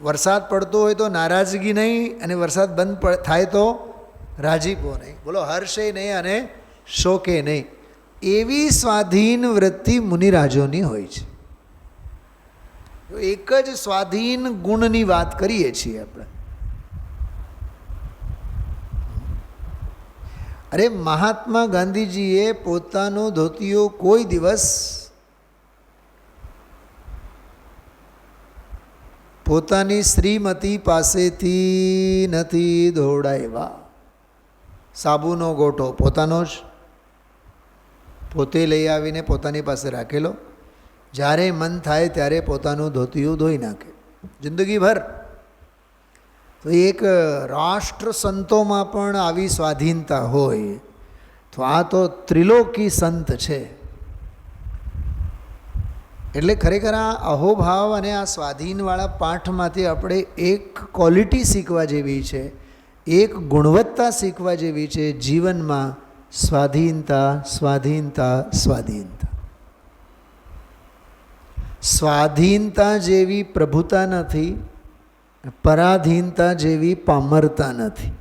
વરસાદ પડતો હોય તો નારાજગી નહીં, અને વરસાદ બંધ થાય તો રાજીપો નહીં. બોલો, હર્ષે નહીં અને શોકે નહીં. એવી સ્વાધીન વૃત્તિ મુનિરાજોની હોય છે. એક જ સ્વાધીન ગુણની વાત કરીએ છીએ આપણે. અરે મહાત્મા ગાંધીજીએ પોતાનો ધોતિયો કોઈ દિવસ પોતાની શ્રીમતી પાસેથી નથી ધોવડાવ્યા. સાબુનો ગોટો પોતાનો જ પોતે લઈ આવીને પોતાની પાસે રાખેલો. જ્યારે મન થાય ત્યારે પોતાનું ધોતિયું ધોઈ નાખે, જિંદગીભર. તો એક રાષ્ટ્ર સંતોમાં પણ આવી સ્વાધીનતા હોય તો આ તો ત્રિલોકી સંત છે. એટલે ખરેખર આ અહોભાવ અને આ સ્વાધીનવાળા પાઠમાંથી આપણે એક ક્વોલિટી શીખવા જેવી છે, એક ગુણવત્તા શીખવા જેવી છે જીવનમાં. સ્વાધીનતા, સ્વાધીનતા, સ્વાધીનતા. સ્વાધીનતા જેવી પ્રભુતા નથી, પરાધીનતા જેવી પામરતા નથી.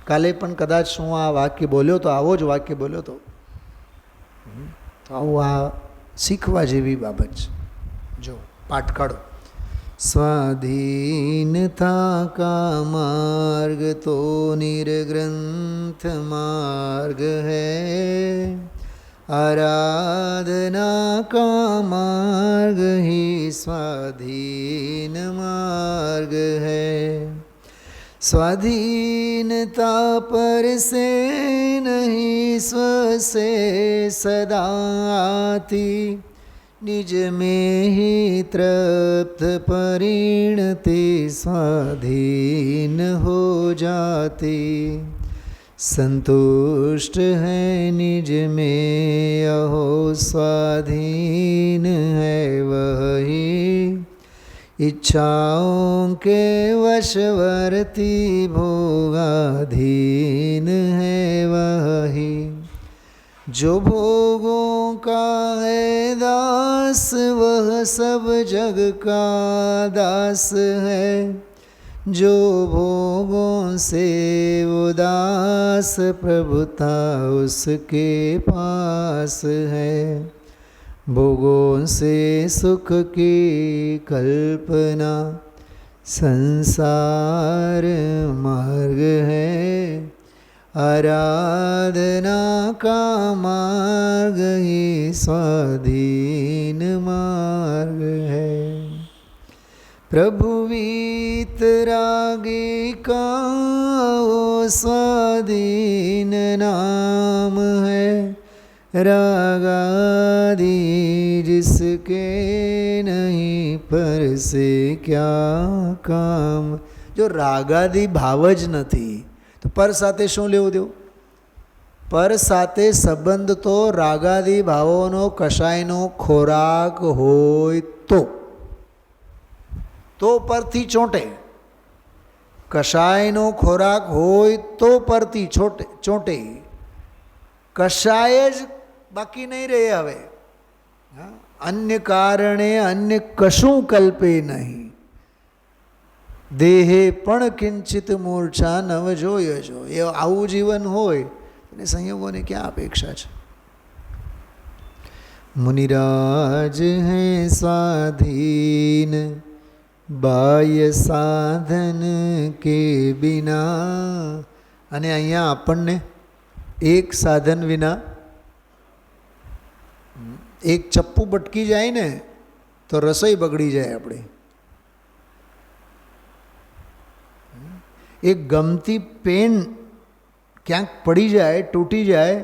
કાલે પણ કદાચ હું આ વાક્ય બોલ્યો તો, આવો જ વાક્ય બોલ્યો તો આવું આ શીખવા જેવી બાબત છે. જો પાઠ કાઢો. સ્વાધીનતા કા માર્ગ તો નિર્ગ્રંથ માર્ગ હૈ, आराधना का मार्ग ही स्वाधीन मार्ग है। स्वाधीनता पर से नहीं स्व से सदा आती, निज में ही तृप्त परिणति स्वाधीन हो जाती। संतुष्ट है निज में अहो स्वाधीन है वही, इच्छाओं के वशवर्ती भोगाधीन है वही। जो भोगों का है दास वह सब जग का दास है, जो भोगों से उदास प्रभुता उसके पास है। भोगों से सुख की कल्पना संसार मार्ग है, आराधना का मार्ग ही स्वाधीन मार्ग है। प्रभु वीतरागी का वो स्वाधीन नाम है, रागादि जिसके नहीं पर से क्या काम। जो रागादि भाव ज नहीं तो पर साथे शू लेवुं देवुं? पर साथे संबंध तो रागादि भावोनो कशायनो खोराक होय तो परथी चोंटे, कषायनो खोराक होय तो परथी चोंटे, कषाय ज बाकी नहीं रहे हवे। अन्य कारणे अन्य कशुं कल्पे नहीं, देहे पण किंचित मूर्छा नव जोय जो। ये आवुं जीवन होय तेने संयोगोने क्या अपेक्षा छे। मुनिराज हैं स्वाधीन बाह्य साधन के बिना। અને અહીંયા આપણને એક સાધન વિના એક ચપ્પુ બટકી જાય ને તો રસોઈ બગડી જાય આપણી. એક ગમતી પેન ક્યાંક પડી જાય, તૂટી જાય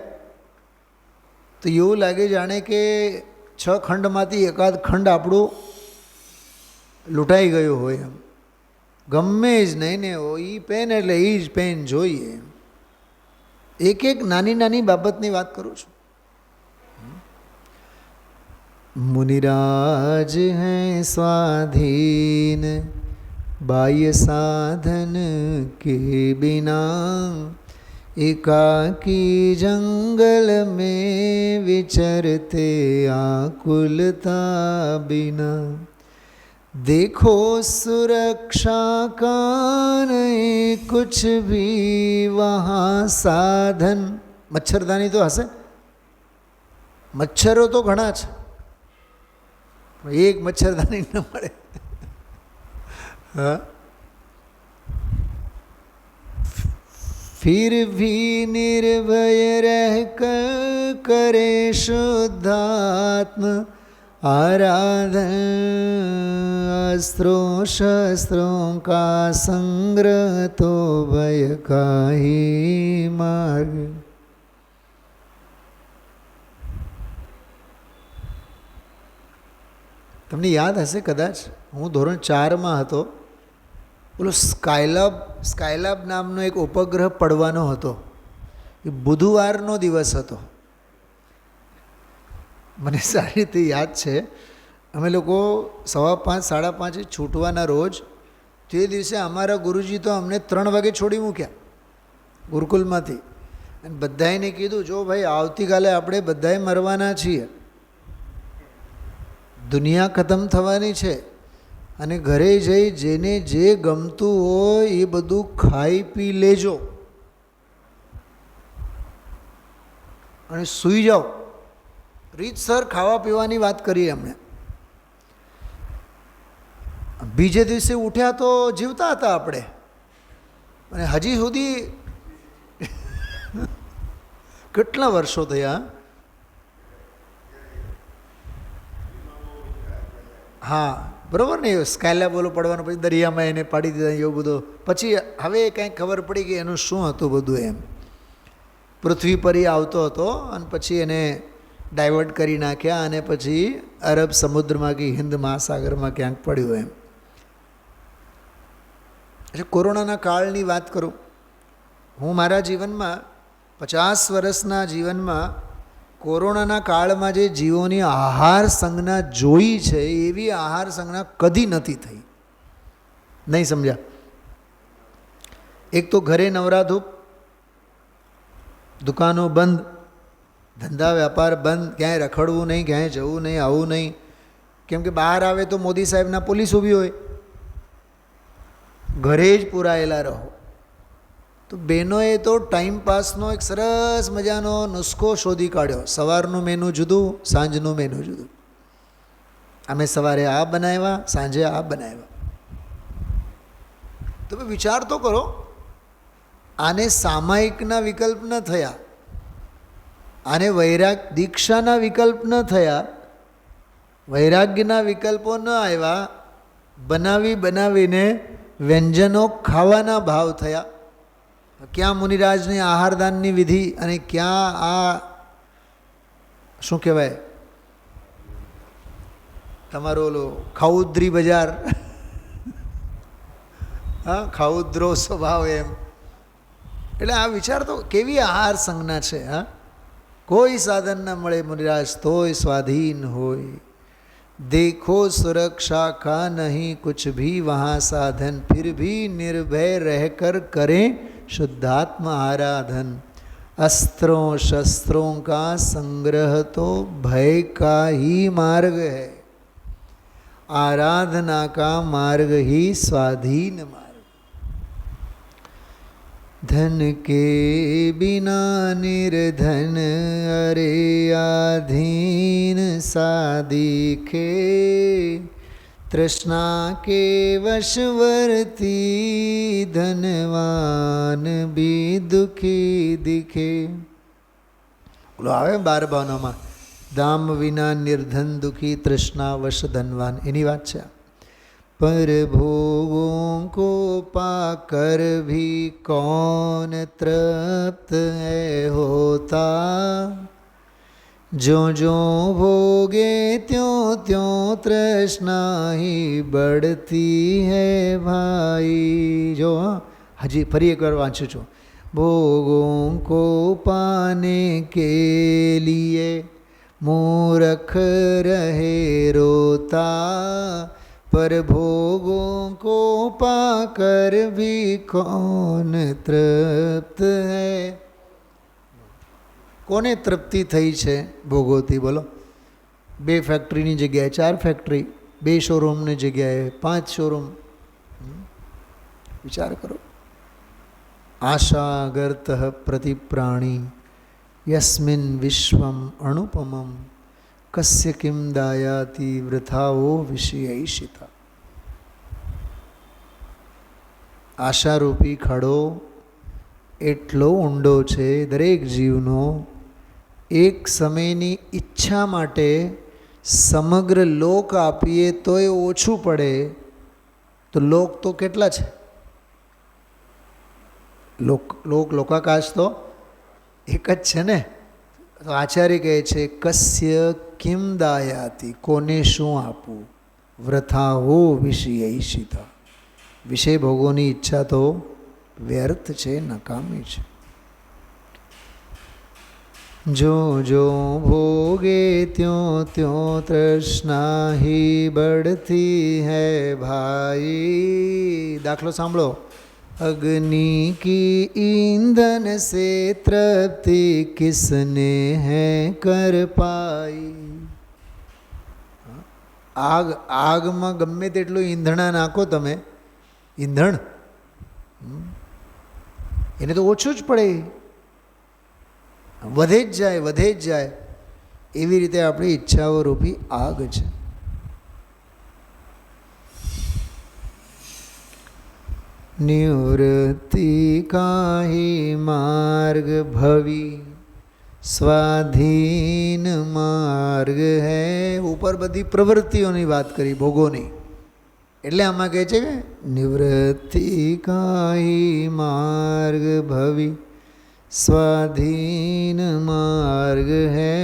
તો એવું લાગે જાણે કે 6 ખંડમાંથી એકાદ ખંડ આપણું લૂંટાઈ ગયું હોય એમ. ગમે જ નહીં ને એ પેન એટલે એ જ પેન જોઈએ. એક એક નાની નાની બાબતની વાત કરું છું. मुनिराज हैं स्वाधीन बाह्य साधन के बिना, एकाकी जंगल में विचरते आकुलता बिना, देखो सुरक्षा का नहीं कुछ भी वहाँ साधन. मच्छरदानी तो हसे, मच्छरों तो घना છે, एक मच्छरदानी न મળે. हाँ, फिर भी निर्भय रह कर करे शुद्धात्म आराधन, अस्त्रों शस्त्रों का संग्रह तो भय का ही मार्ग. તમને યાદ હશે કદાચ, હું ધોરણ 4માં હતો, પેલો સ્કાયલાબ નામનો એક ઉપગ્રહ પડવાનો હતો. એ બુધવારનો દિવસ હતો, મને સારી રીતે યાદ છે. અમે લોકો 5:15 5:30 છૂટવાના રોજ. તે દિવસે અમારા ગુરુજી તો અમને 3 વાગે છોડી મૂક્યા ગુરુકુલમાંથી, અને બધાને કીધું જો ભાઈ આવતીકાલે આપણે બધાએ મરવાના છીએ, દુનિયા ખતમ થવાની છે, અને ઘરે જઈ જેને જે ગમતું હોય એ બધું ખાઈ પી લેજો અને સૂઈ જાઓ. રીતસર ખાવા પીવાની વાત કરી એમણે. બીજે દિવસે ઉઠ્યા તો જીવતા હતા આપણે, અને હજી સુધી કેટલા વર્ષો થયા. હા બરાબર ને, સ્કાયલેબ બોલો પડવાનો, પછી દરિયામાં એને પાડી દીધા એવું બધું. પછી હવે કંઈક ખબર પડી કે એનું શું હતું બધું. એમ પૃથ્વી પર આવતો હતો અને પછી એને ડાયવર્ટ કરી નાખ્યા, અને પછી અરબ સમુદ્રમાં કે હિન્દ મહાસાગરમાં ક્યાંક પડ્યું એમ. એટલે કોરોનાના કાળની વાત કરું. હું મારા જીવનમાં 50 વર્ષના જીવનમાં કોરોનાના કાળમાં જે જીવોની આહાર સંજ્ઞા જોઈ છે એવી આહાર સંજ્ઞા કદી નથી થઈ. નહીં સમજ્યા? એક તો ઘરે નવરાધૂપ, દુકાનો બંધ, ધંધા વ્યાપાર બંધ, ક્યાંય રખડવું નહીં, ક્યાંય જવું નહીં, આવું નહીં. કેમ કે બહાર આવે તો મોદી સાહેબના પોલીસ ઊભી હોય. ઘરે જ પુરાયેલા રહો. તો બહેનોએ તો ટાઈમપાસનો એક સરસ મજાનો નુસ્ખો શોધી કાઢ્યો. સવારનું મેનુ જુદું, સાંજનું મેનુ જુદું. અમે સવારે આ બનાવ્યા, સાંજે આ બનાવ્યા. તમે વિચાર તો કરો, આને સામાયિકના વિકલ્પ ન થયા, આને દીક્ષાના વિકલ્પ ન થયા, વૈરાગ્યના વિકલ્પો ન આવ્યા, બનાવીને વ્યંજનો ખાવાના ભાવ થયા. ક્યાં મુનિરાજની આહારદાનની વિધિ અને ક્યાં આ શું કહેવાય તમારો ઓલો ખાઉદ્રી બજાર. હા, ખાઉદ્રો સ્વભાવ એમ. એટલે આ વિચાર તો કેવી આહાર સંજ્ઞા છે. હા, કોઈ સાધન ન મળે મુનિરાજ તોય સ્વાધીન હોય. देखो सुरक्षा का नहीं कुछ भी वहाँ साधन, फिर भी निर्भय रहकर करें शुद्धात्म आराधन. अस्त्रों शस्त्रों का संग्रह तो भय का ही मार्ग है, आराधना का मार्ग ही स्वाधीन मार्ग. धन के बिना निर्धन अरे आधीन सा दिखे, तृष्णा के वशवर्ती धनवान भी दुखी दिखे। બોલો આવે 12 ભાવનામાં दाम विना निर्धन दुखी तृष्णा वश धनवान એની વાત છે। पर भोगों को पाकर भी कौन तृप्त है होता, जो जो भोगे त्यों त्यों तृष्णा ही बढ़ती है भाई। जो हजी फरी एक बार वाँचू छूँ। भोगों को पाने के लिए मूर्ख रहे रोता, पर भोगों को पाकर भी कौन तृप्त है। કોને તૃપ્તિ થઈ છે ભોગોથી? બોલો, 2 ફેક્ટરીની જગ્યાએ 4 ફેક્ટરી, 2 શોરૂમની જગ્યાએ 5 શોરૂમ। વિચાર કરો। આશાગર્ત પ્રતિપ્રાણી યસ્મિન વિશ્વમ અનુપમમ કસ્ય કિમ દાયાતિ વૃથાઓ વિષયૈષિતા। આશારૂપી ખાડો એટલો ઊંડો છે, દરેક જીવનો એક સમયની ઈચ્છા માટે સમગ્ર લોક આપીએ તોય ઓછું પડે। તો લોક તો કેટલા છે? લોકાકાશ તો એક જ છે ને। તો આચાર્ય કહે છે કસ્ય કિમ દાયાતિ, કોને શું આપવું, વૃથા હો વિષયૈષિતા, વિષય ભોગોની ઈચ્છા તો વ્યર્થ છે, નકામી છે। जो जो भोगे त्यों त्यों तृष्णा ही बढ़ती है भाई। दाखलो सांभळो। अग्नि की ईंधन से तृप्ति किसने है कर पाई। आग આગમાં ગમે તેટલું ઈંધણા નાખો તમે, ઈંધણ એને તો ઓછું જ પડે, વધે જ જાય વધે જ જાય। એવી રીતે આપણી ઈચ્છાઓ રૂપી આગ છે। નિવૃત્તિ કાહી માર્ગ ભવી સ્વાધીન માર્ગ હૈ। ઉપર બધી પ્રવૃત્તિઓની વાત કરી, ભોગોની, એટલે આમાં કહે છે કે નિવૃત્તિ કાહી માર્ગ ભવી स्वाधीन मार्ग है,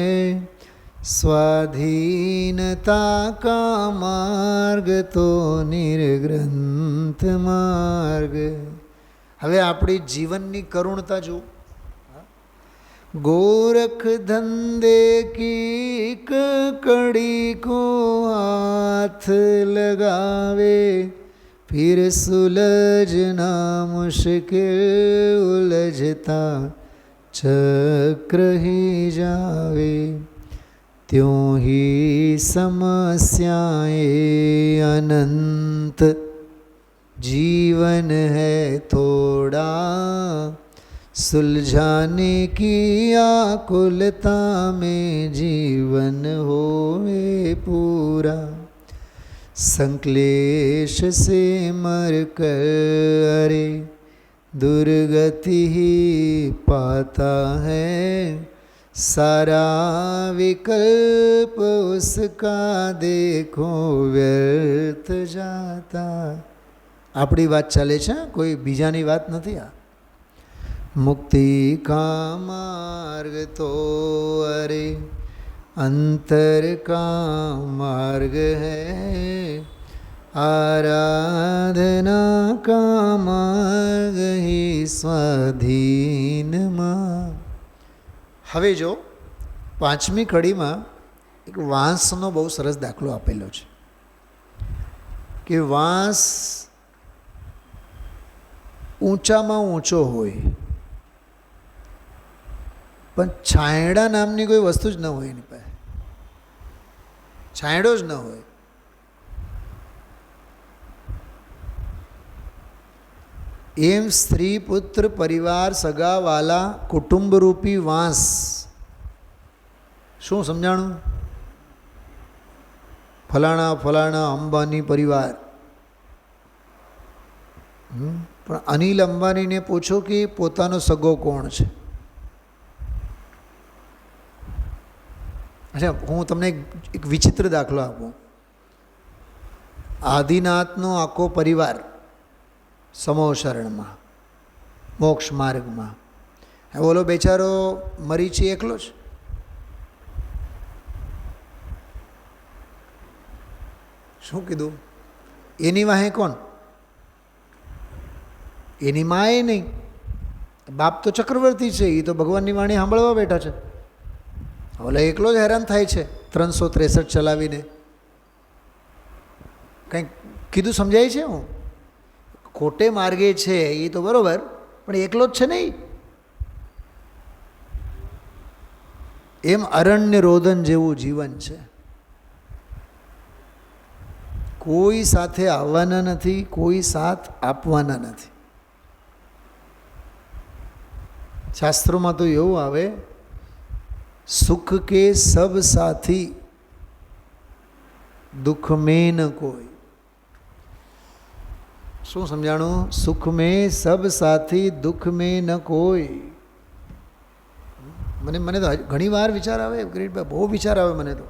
स्वाधीनता का मार्ग तो निर्ग्रंथ मार्ग। હવે આપણી જીવનની કરુણતા જુઓ। गोरख धंधे की कड़ी को हाथ लगावे, फिर सुलझना मुश्किल उलझता चक्र ही जावे। त्यों ही समस्याएं अनंत जीवन है थोड़ा, सुलझाने की आकुलता में जीवन होए पूरा। संक्लेश से मर कर अरे दुर्गति ही पाता है, सारा विकल्प उसका देखो व्यर्थ जाता। આપણી વાત ચાલે છે, કોઈ બીજાની વાત નથી। આ मुक्ति का मार्ग तो अरे अंतर का मार्ग है, आराधना का मार्ग ही स्वाधीन मार्ग। હવે જો 5મી કડીમાં એક વાંસનો બહુ સરસ દાખલો આપેલો છે કે વાંસ ઊંચામાં ઊંચો હોય, પણ છાંયડા નામની કોઈ વસ્તુ જ ન હોય એની પાસે, છાંયડો જ ન હોય। એમ સ્ત્રી પુત્ર પરિવાર સગાવાલા કુટુંબરૂપી વાંસ, શું સમજાણું? ફલાણા ફલાણા અંબાની પરિવાર. પણ અનિલ અંબાણીને પૂછો કે પોતાનો સગો કોણ છે. અચ્છા, હું તમને એક વિચિત્ર દાખલો આપું. આદિનાથનો આખો પરિવાર સમૂહ શરણમાં, મોક્ષ માર્ગમાં. ઓલો બેચારો મરીચી એકલો જ. શું કીધું? એની વાહે કોણ? એની માએ નહીં. બાપ તો ચક્રવર્તી છે, એ તો ભગવાનની વાણી સાંભળવા બેઠા છે. ઓલા એકલો જ હેરાન થાય છે 363 ચલાવીને. કંઈક કીધું સમજાય છે? હું ખોટે માર્ગે છે એ તો બરાબર, પણ એકલો જ છે નહીં. એમ અરણ્ય રોદન જેવું જીવન છે. કોઈ સાથે આવવાના નથી, કોઈ સાથ આપવાના નથી. શાસ્ત્રોમાં તો એવું આવે, સુખ કે સબ સાથી, દુઃખ મેં ન કોઈ. શું સમજાણું? સુખ મેં સબ સાથી, દુઃખ મેં ન કોઈ. મને તો ઘણી વાર વિચાર આવે, કિરીટભાઈ, બહુ વિચાર આવે મને તો.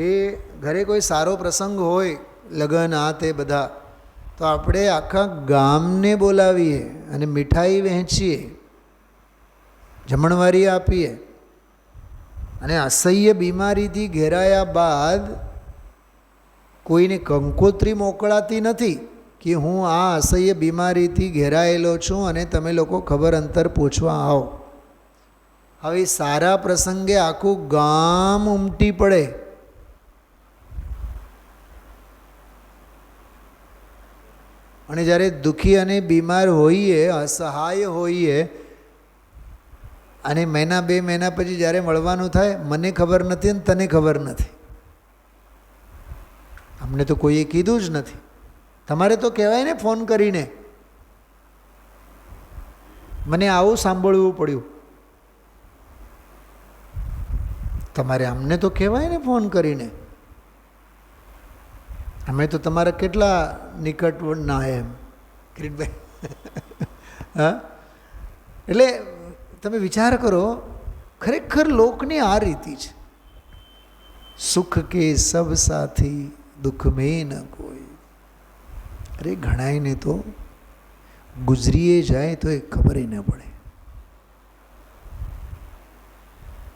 એ ઘરે કોઈ સારો પ્રસંગ હોય, લગ્ન આ તે બધા, તો આપણે આખા ગામને બોલાવીએ અને મીઠાઈ વહેંચીએ, જમણવારી આપીએ, અને અસહ્ય બીમારીથી ઘેરાયા બાદ કોઈને કંકોત્રી મોકલાતી નથી કે હું આ અસહ્ય બીમારીથી ઘેરાયેલો છું અને તમે લોકો ખબર અંતર પૂછવા આવો. હવે સારા પ્રસંગે આખું ગામ ઉમટી પડે. અને જ્યારે દુઃખી અને બીમાર હોઈએ, અસહાય હોઈએ, અને મહિના 2 મહિના પછી જ્યારે મળવાનું થાય, મને ખબર નથી અને તને ખબર નથી. અમને તો કોઈએ કીધું જ નથી. તમારે તો કહેવાય ને ફોન કરીને, મને આવું સાંભળવું પડ્યું. તમારે અમને તો કહેવાય ને ફોન કરીને. અમે તો તમારા કેટલા નિકટના એમ, કિરીટભાઈ. હા, એટલે તમે વિચાર કરો, ખરેખર લોકની આ રીતિ છે. સુખ કે સબ સાથી, દુઃખ મેં ન કોઈ. અરે ઘણાઈને તો ગુજરીએ જાય તો એ ખબર ન પડે.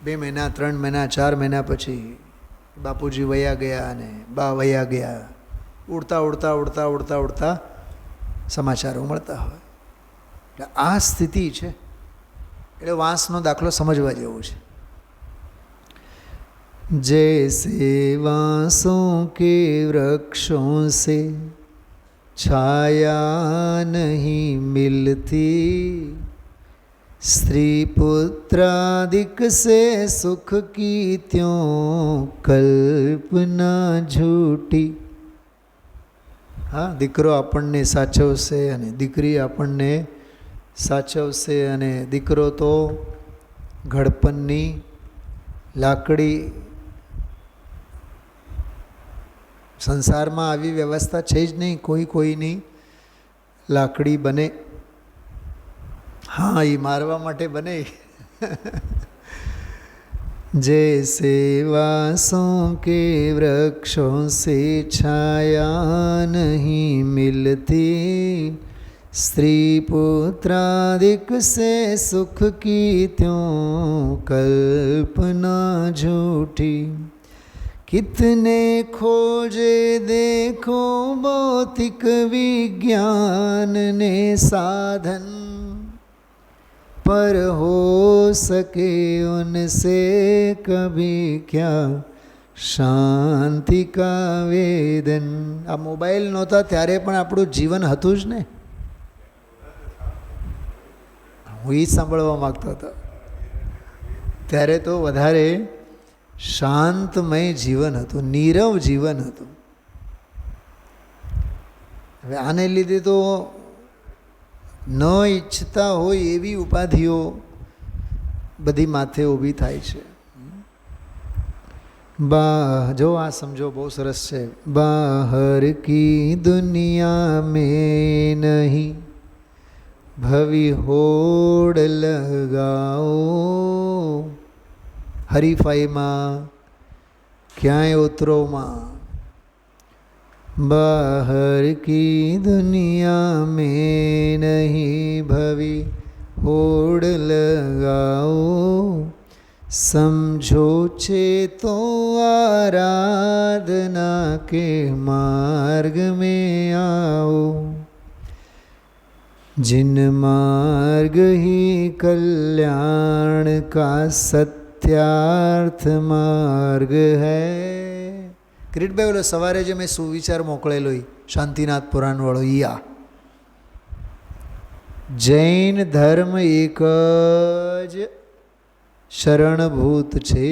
2 મહિના, 3 મહિના, 4 મહિના પછી બાપુજી વયા ગયા અને બા વયા ગયા. ઉડતા ઉડતા ઉડતા ઉડતા ઉડતા સમાચારો મળતા હોય. એટલે આ સ્થિતિ છે. એટલે વાંસનો દાખલો સમજવા જેવો છે. જૈસે વાંસોं के वृक्षों से छाया नहीं मिलती, स्त्री पुत्रादिक से सुख की त्यों कल्पना झूठी. હા, દીકરો આપણને સાચવશે અને દીકરી આપણને સાચવશે, અને દીકરો તો ઘડપણની લાકડી. સંસારમાં આવી વ્યવસ્થા છે જ નહીં. કોઈની લાકડી બને. હા, એ મારવા માટે બને. जैसे वासों के वृक्षों से छाया नहीं मिलती, स्त्री पुत्रादिक से सुख की त्यों कल्पना झूठी. कितने खोजे देखो भौतिक विज्ञान ने साधन, पर हो सके उनसे कभी क्या શાંતિ કા વેદન. આ મોબાઈલ નહોતા ત્યારે પણ આપણું જીવન હતું જ ને. હું એ સાંભળવા માગતો હતો. ત્યારે તો વધારે શાંતમય જીવન હતું, નીરવ જીવન હતું. હવે આને લીધે તો ન ઈચ્છતા હોય એવી ઉપાધિઓ બધી માથે ઊભી થાય છે. જો આ સમજો, બહુ સરસ છે. બાહર કી દુનિયા મેં નહીં ભવી હોડ લગાઓ. હરીફાઈમાં ક્યાંય ઉતરોમાં. બાહર કી દુનિયા મેં નહીં ભવી હોડ લગાઓ. समझो चेतो आराधना के मार्ग में आओ. जिन मार्ग ही कल्याण का सत्यार्थ मार्ग है. કિરીટભાઈ, ઓલો સવારે જે મેં સુવિચાર મોકલેલો શાંતિનાથ પુરાણ વાળો યા જૈન ધર્મ એક જ શરણભૂત છે,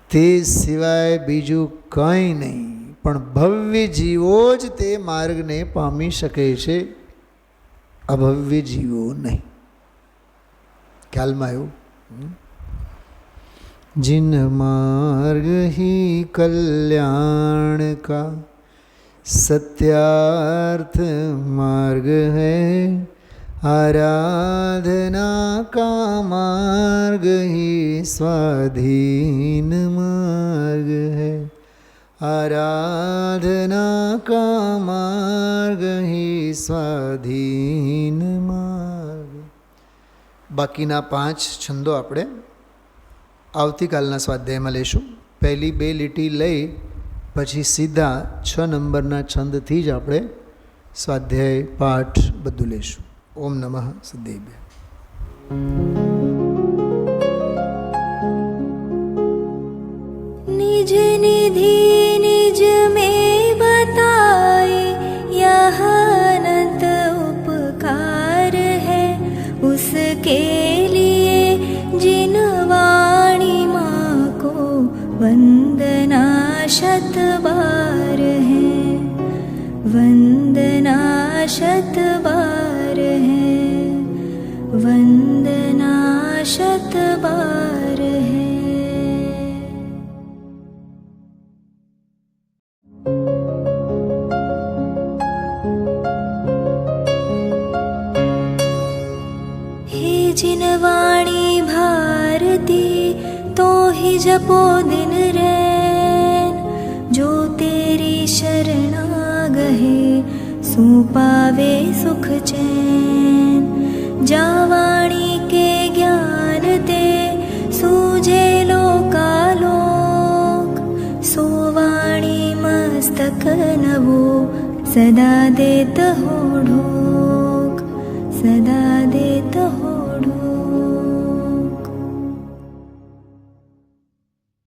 તે સિવાય બીજું કંઈ નહીં. પણ ભવ્ય જીવો જ તે માર્ગને પામી શકે છે, અભવ્ય જીવો નહીં. ખ્યાલમાં આવ્યું? जिन मार्ग ही कल्याण का सत्यार्थ मार्ग है, आराधना का मार्ग ही स्वाधीन मार्ग है. आराधना का मार्ग ही स्वाधीन मार्ग. બાકીના 5 છંદો આપણે આવતીકાલના સ્વાધ્યાયમાં લઈશું. પહેલી 2 લીટી લઈ પછી સીધા 6 નંબરના છંદથી જ આપણે સ્વાધ્યાય પાઠ બધું લઈશું. ઓમ નમઃ સિદ્ધેભ્ય. निज निधि निज में बताए यह अनंत उपकार है, उसके लिए जिन वाणी माँ को वंदना शत बार है, वंदना शत बार है, वंदना शत बार है. जिन वाणी भारती तो ही जपो दिन रैन, जो तेरी शरणागहे सो पावे सुख चैन. जा वाणी के ज्ञान ते सूझे लोकालोक, सो वाणी मस्तक नवो सदा देत हो ढोक, सदा देत हो